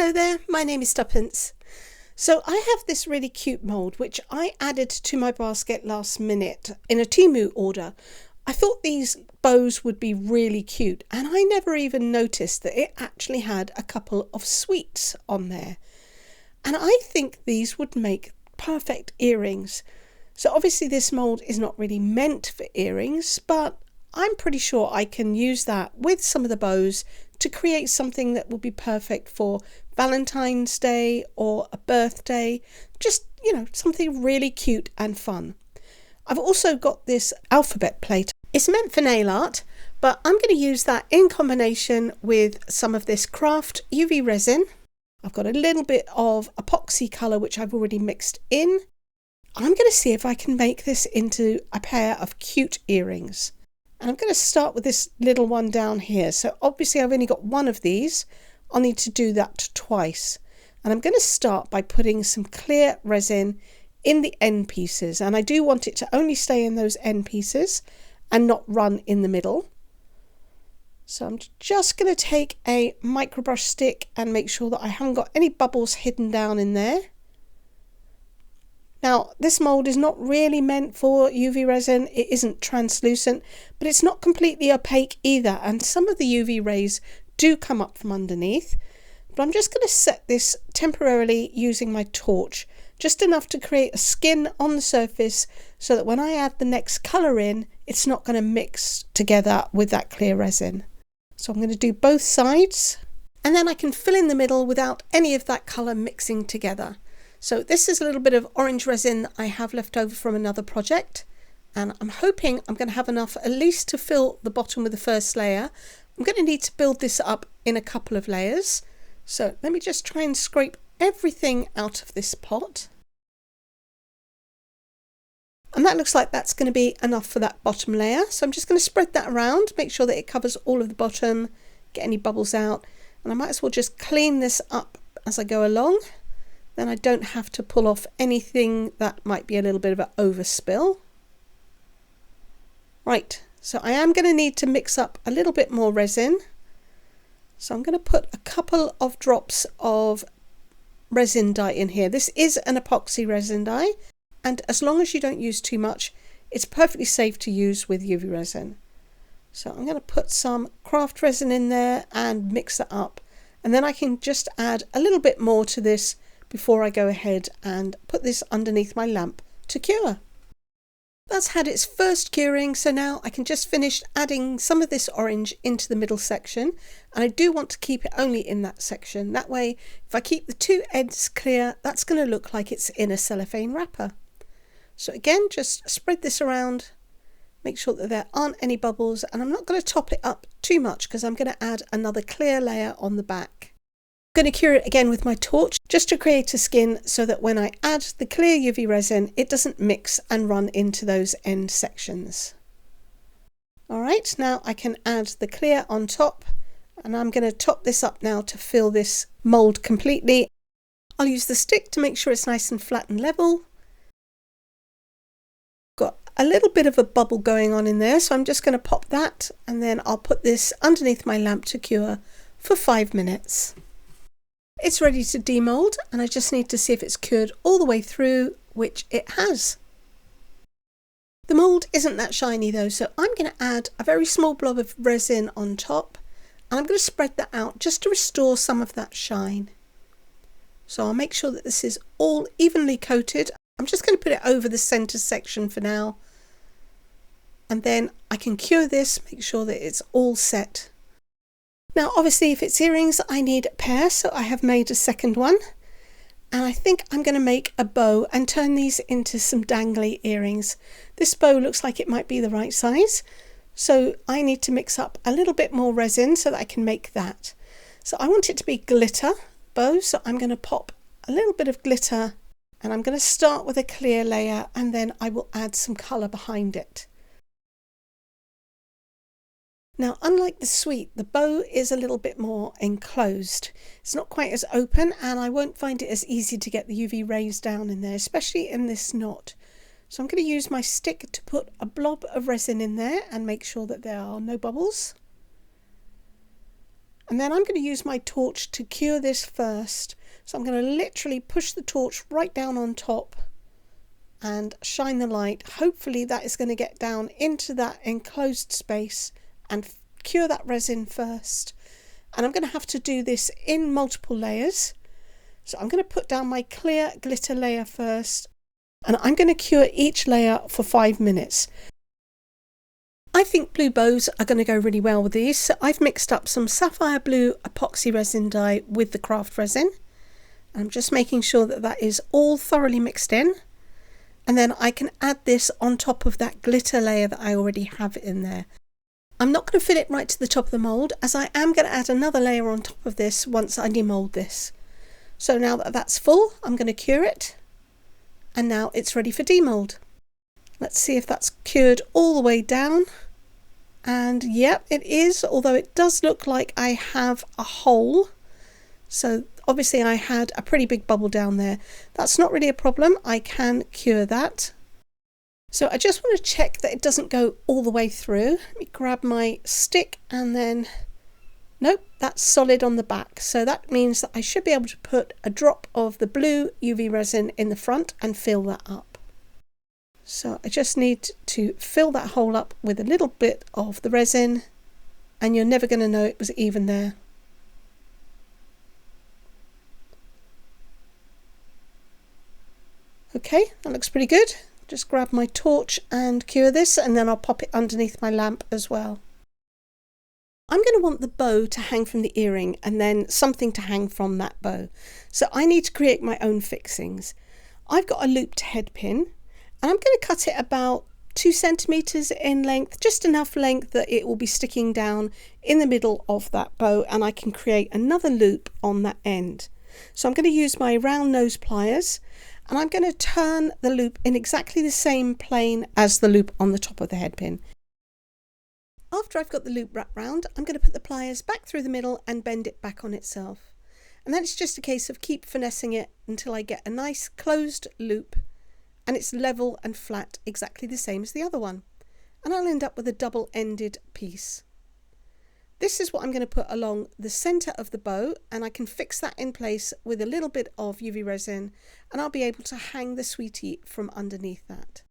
Hello there, my name is Tuppence. So I have this really cute mould which I added to my basket last minute in a Temu order. I thought these bows would be really cute and I never even noticed that it actually had a couple of sweets on there. And I think these would make perfect earrings. So obviously this mould is not really meant for earrings, but I'm pretty sure I can use that with some of the bows to create something that will be perfect for Valentine's Day or a birthday. Just, something really cute and fun. I've also got this alphabet plate. It's meant for nail art, but I'm going to use that in combination with some of this craft UV resin. I've got a little bit of epoxy colour which I've already mixed in. I'm going to see if I can make this into a pair of cute earrings. And I'm going to start with this little one down here. So obviously I've only got one of these. I'll need to do that twice. And I'm going to start by putting some clear resin in the end pieces. And I do want it to only stay in those end pieces and not run in the middle. So I'm just going to take a microbrush stick and make sure that I haven't got any bubbles hidden down in there. Now, this mould is not really meant for UV resin. It isn't translucent, but it's not completely opaque either. And some of the UV rays do come up from underneath. But I'm just going to set this temporarily using my torch, just enough to create a skin on the surface so that when I add the next colour in, it's not going to mix together with that clear resin. So I'm going to do both sides, and then I can fill in the middle without any of that colour mixing together. So this is a little bit of orange resin that I have left over from another project, and I'm hoping I'm going to have enough at least to fill the bottom with the first layer. I'm going to need to build this up in a couple of layers. So let me just try and scrape everything out of this pot. And that looks like that's going to be enough for that bottom layer. So I'm just going to spread that around, make sure that it covers all of the bottom, get any bubbles out, and I might as well just clean this up as I go along. Then I don't have to pull off anything that might be a little bit of an overspill. Right, so I am going to need to mix up a little bit more resin. So I'm going to put a couple of drops of resin dye in here. This is an epoxy resin dye, and as long as you don't use too much, it's perfectly safe to use with UV resin. So I'm going to put some craft resin in there and mix that up, and then I can just add a little bit more to this before I go ahead and put this underneath my lamp to cure. That's had its first curing, so now I can just finish adding some of this orange into the middle section, and I do want to keep it only in that section. That way, if I keep the two ends clear, that's going to look like it's in a cellophane wrapper. So again, just spread this around, make sure that there aren't any bubbles, and I'm not going to top it up too much because I'm going to add another clear layer on the back. I'm going to cure it again with my torch just to create a skin so that when I add the clear UV resin, it doesn't mix and run into those end sections. Alright, now I can add the clear on top, and I'm going to top this up now to fill this mould completely. I'll use the stick to make sure it's nice and flat and level. Got a little bit of a bubble going on in there, so I'm just going to pop that, and then I'll put this underneath my lamp to cure for 5 minutes. It's ready to demold, and I just need to see if it's cured all the way through, which it has. The mould isn't that shiny though, so I'm going to add a very small blob of resin on top, and I'm going to spread that out just to restore some of that shine. So I'll make sure that this is all evenly coated. I'm just going to put it over the centre section for now, and then I can cure this, make sure that it's all set. Now obviously if it's earrings I need a pair, so I have made a second one, and I think I'm going to make a bow and turn these into some dangly earrings. This bow looks like it might be the right size, so I need to mix up a little bit more resin so that I can make that. So I want it to be glitter bow, so I'm going to pop a little bit of glitter, and I'm going to start with a clear layer and then I will add some colour behind it. Now, unlike the sweet, the bow is a little bit more enclosed. It's not quite as open, and I won't find it as easy to get the UV rays down in there, especially in this knot. So I'm going to use my stick to put a blob of resin in there and make sure that there are no bubbles. And then I'm going to use my torch to cure this first. So I'm going to literally push the torch right down on top and shine the light. Hopefully that is going to get down into that enclosed space and cure that resin first. And I'm going to have to do this in multiple layers. So I'm going to put down my clear glitter layer first, and I'm going to cure each layer for 5 minutes. I think blue bows are going to go really well with these. So I've mixed up some sapphire blue epoxy resin dye with the craft resin. I'm just making sure that that is all thoroughly mixed in. And then I can add this on top of that glitter layer that I already have in there. I'm not going to fill it right to the top of the mould, as I am going to add another layer on top of this once I demould this. So now that that's full, I'm going to cure it. And now it's ready for demould. Let's see if that's cured all the way down. And yep, it is, although it does look like I have a hole. So obviously I had a pretty big bubble down there. That's not really a problem. I can cure that. So I just want to check that it doesn't go all the way through. Let me grab my stick and then, nope, that's solid on the back. So that means that I should be able to put a drop of the blue UV resin in the front and fill that up. So I just need to fill that hole up with a little bit of the resin, and you're never going to know it was even there. Okay, that looks pretty good. Just grab my torch and cure this, and then I'll pop it underneath my lamp as well. I'm going to want the bow to hang from the earring and then something to hang from that bow. So I need to create my own fixings. I've got a looped head pin, and I'm going to cut it about 2 centimeters in length, just enough length that it will be sticking down in the middle of that bow, and I can create another loop on that end. So I'm going to use my round nose pliers, and I'm going to turn the loop in exactly the same plane as the loop on the top of the head pin. After I've got the loop wrapped round, I'm going to put the pliers back through the middle and bend it back on itself. And then it's just a case of keep finessing it until I get a nice closed loop, and it's level and flat, exactly the same as the other one. And I'll end up with a double-ended piece. This is what I'm going to put along the centre of the bow, and I can fix that in place with a little bit of UV resin, and I'll be able to hang the sweetie from underneath that.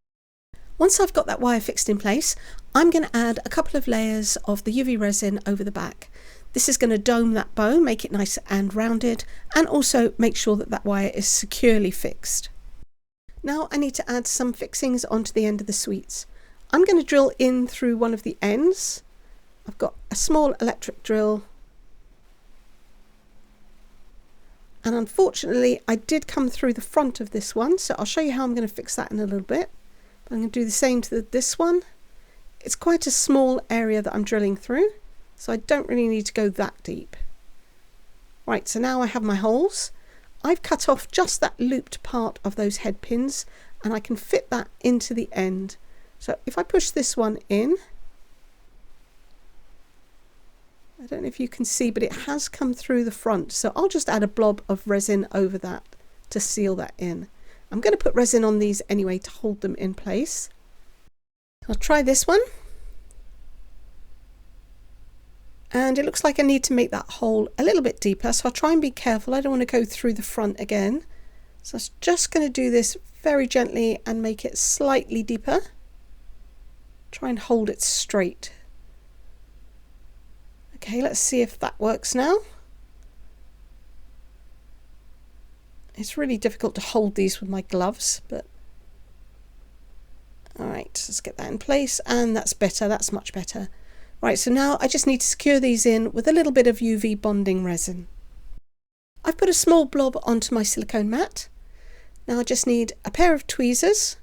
Once I've got that wire fixed in place, I'm going to add a couple of layers of the UV resin over the back. This is going to dome that bow, make it nice and rounded, and also make sure that that wire is securely fixed. Now I need to add some fixings onto the end of the sweets. I'm going to drill in through one of the ends. I've got a small electric drill, and unfortunately I did come through the front of this one, so I'll show you how I'm going to fix that in a little bit. But I'm going to do the same to this one. It's quite a small area that I'm drilling through, so I don't really need to go that deep. Right, so now I have my holes. I've cut off just that looped part of those head pins, and I can fit that into the end. So if I push this one in, I don't know if you can see, but it has come through the front. So I'll just add a blob of resin over that to seal that in. I'm going to put resin on these anyway to hold them in place. I'll try this one. And it looks like I need to make that hole a little bit deeper, so I'll try and be careful. I don't want to go through the front again. So I'm just going to do this very gently and make it slightly deeper. Try and hold it straight. Okay, let's see if that works now. It's really difficult to hold these with my gloves, but all right, let's get that in place, and that's better, that's much better. Right, so now I just need to secure these in with a little bit of UV bonding resin. I've put a small blob onto my silicone mat. Now I just need a pair of tweezers,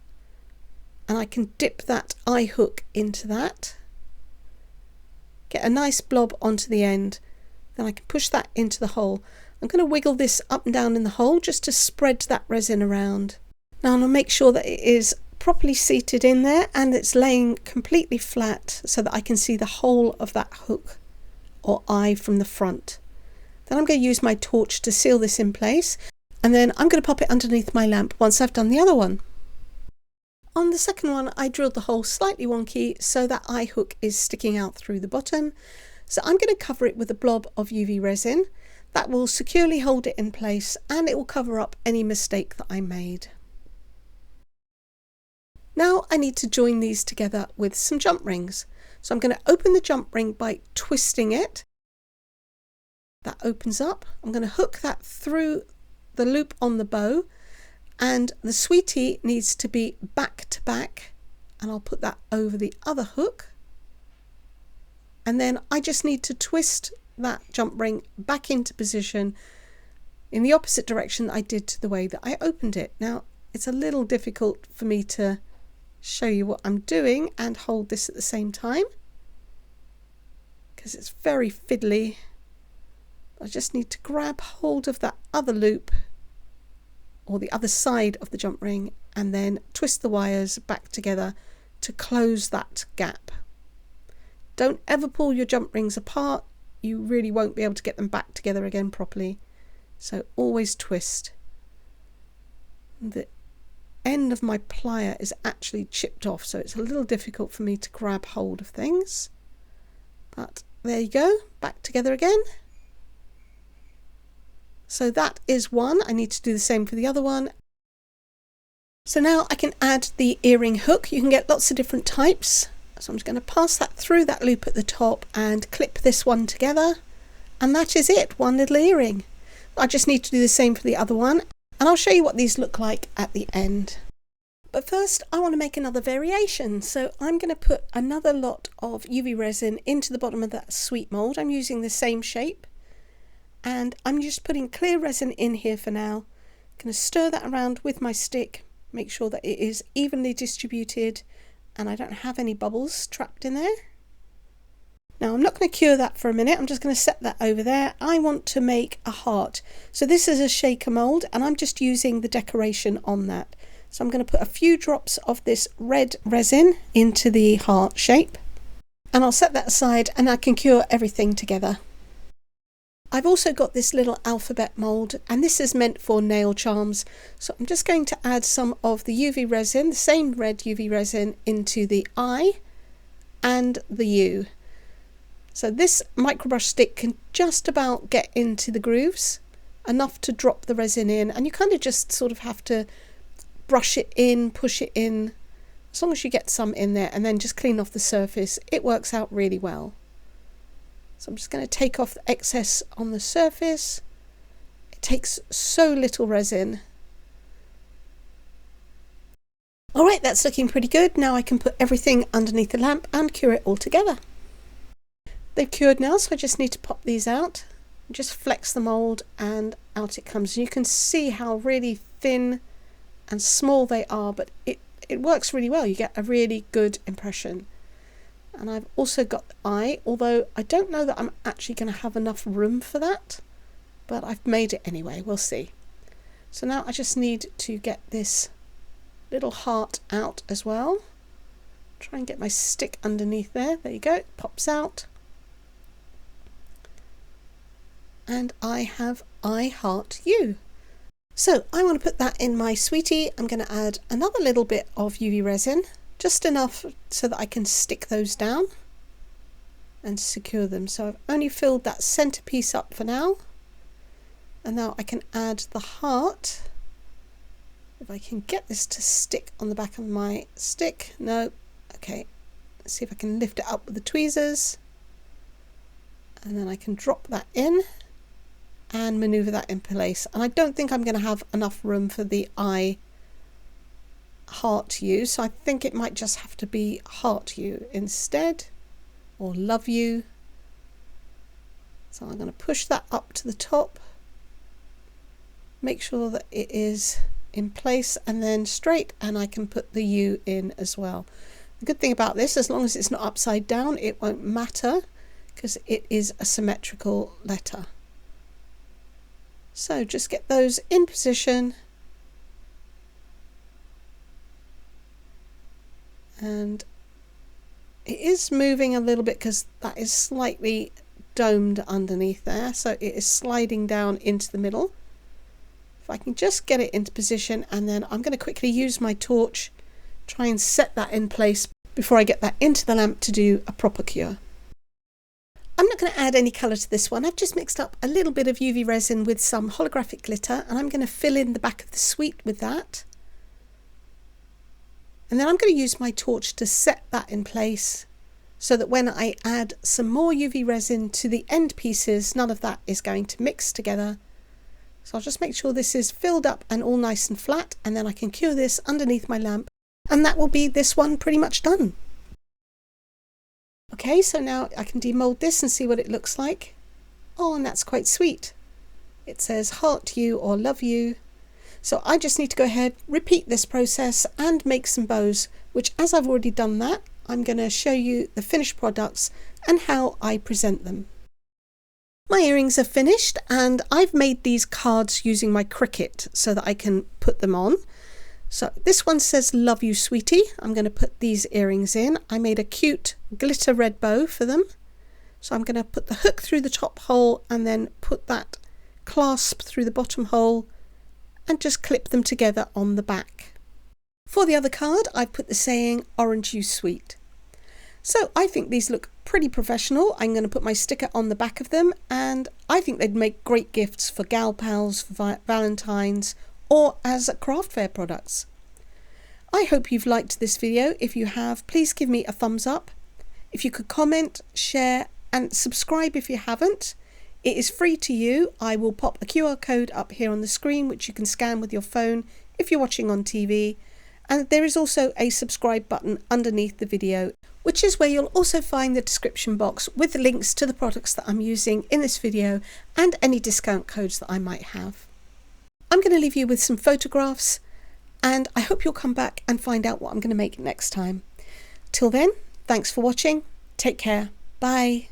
and I can dip that eye hook into that. Get a nice blob onto the end, then I can push that into the hole. I'm going to wiggle this up and down in the hole just to spread that resin around. Now I'm going to make sure that it is properly seated in there and it's laying completely flat so that I can see the whole of that hook or eye from the front. Then I'm going to use my torch to seal this in place, and then I'm going to pop it underneath my lamp once I've done the other one. On the second one I drilled the hole slightly wonky so that eye hook is sticking out through the bottom. So I'm going to cover it with a blob of UV resin. That will securely hold it in place and it will cover up any mistake that I made. Now I need to join these together with some jump rings. So I'm going to open the jump ring by twisting it. That opens up. I'm going to hook that through the loop on the bow, and the sweetie needs to be back to back, and I'll put that over the other hook. And then I just need to twist that jump ring back into position in the opposite direction I did to the way that I opened it. Now it's a little difficult for me to show you what I'm doing and hold this at the same time because it's very fiddly. I just need to grab hold of that other loop or the other side of the jump ring and then twist the wires back together to close that gap. Don't ever pull your jump rings apart. You really won't be able to get them back together again properly. So always twist. The end of my plier is actually chipped off, so it's a little difficult for me to grab hold of things. But there you go, back together again. So that is one. I need to do the same for the other one. So now I can add the earring hook. You can get lots of different types. So I'm just going to pass that through that loop at the top and clip this one together. And that is it, one little earring. I just need to do the same for the other one. And I'll show you what these look like at the end. But first I want to make another variation. So I'm going to put another lot of UV resin into the bottom of that Sweet Mould. I'm using the same shape. And I'm just putting clear resin in here for now. I'm going to stir that around with my stick, make sure that it is evenly distributed and I don't have any bubbles trapped in there. Now I'm not going to cure that for a minute, I'm just going to set that over there. I want to make a heart. So this is a shaker mould and I'm just using the decoration on that. So I'm going to put a few drops of this red resin into the heart shape and I'll set that aside and I can cure everything together. I've also got this little alphabet mould and this is meant for nail charms. So I'm just going to add some of the UV resin, the same red UV resin, into the I and the U. So this microbrush stick can just about get into the grooves, enough to drop the resin in, and you kind of just sort of have to brush it in, push it in, as long as you get some in there and then just clean off the surface. It works out really well. So I'm just going to take off the excess on the surface. It takes so little resin. Alright, that's looking pretty good. Now I can put everything underneath the lamp and cure it all together. They've cured now, so I just need to pop these out. Just flex the mould and out it comes. You can see how really thin and small they are, but it works really well. You get a really good impression. And I've also got the eye, although I don't know that I'm actually going to have enough room for that, but I've made it anyway, we'll see. So now I just need to get this little heart out as well. Try and get my stick underneath there. There you go, it pops out. And I have I heart you. So I want to put that in my sweetie. I'm going to add another little bit of UV resin. Just enough so that I can stick those down and secure them. So I've only filled that center piece up for now. And now I can add the heart. If I can get this to stick on the back of my stick. No. Okay. Let's see if I can lift it up with the tweezers. And then I can drop that in and maneuver that in place. And I don't think I'm going to have enough room for the eye heart you, so I think it might just have to be heart you instead, or love you. So I'm going to push that up to the top, make sure that it is in place and then straight, and I can put the U in as well. The good thing about this, as long as it's not upside down, it won't matter because it is a symmetrical letter. So just get those in position. And it is moving a little bit because that is slightly domed underneath there, so it is sliding down into the middle. If I can just get it into position, and then I'm going to quickly use my torch, try and set that in place before I get that into the lamp to do a proper cure. I'm not going to add any colour to this one. I've just mixed up a little bit of UV resin with some holographic glitter, and I'm going to fill in the back of the Sweet with that. And then I'm going to use my torch to set that in place so that when I add some more UV resin to the end pieces, none of that is going to mix together. So I'll just make sure this is filled up and all nice and flat, and then I can cure this underneath my lamp, and that will be this one pretty much done. Okay, so now I can demold this and see what it looks like. Oh, and that's quite sweet. It says heart you or love you. So I just need to go ahead, repeat this process and make some bows, which, as I've already done that, I'm going to show you the finished products and how I present them. My earrings are finished, and I've made these cards using my Cricut so that I can put them on. So this one says love you sweetie. I'm going to put these earrings in. I made a cute glitter red bow for them. So I'm going to put the hook through the top hole and then put that clasp through the bottom hole and just clip them together on the back. For the other card, I've put the saying orange you sweet. So I think these look pretty professional. I'm going to put my sticker on the back of them, and I think they'd make great gifts for gal pals, for Valentines, or as craft fair products. I hope you've liked this video. If you have, please give me a thumbs up. If you could comment, share and subscribe if you haven't. It is free to you. I will pop a QR code up here on the screen which you can scan with your phone if you're watching on TV. And there is also a subscribe button underneath the video, which is where you'll also find the description box with links to the products that I'm using in this video and any discount codes that I might have. I'm going to leave you with some photographs, and I hope you'll come back and find out what I'm going to make next time. Till then, thanks for watching. Take care. Bye.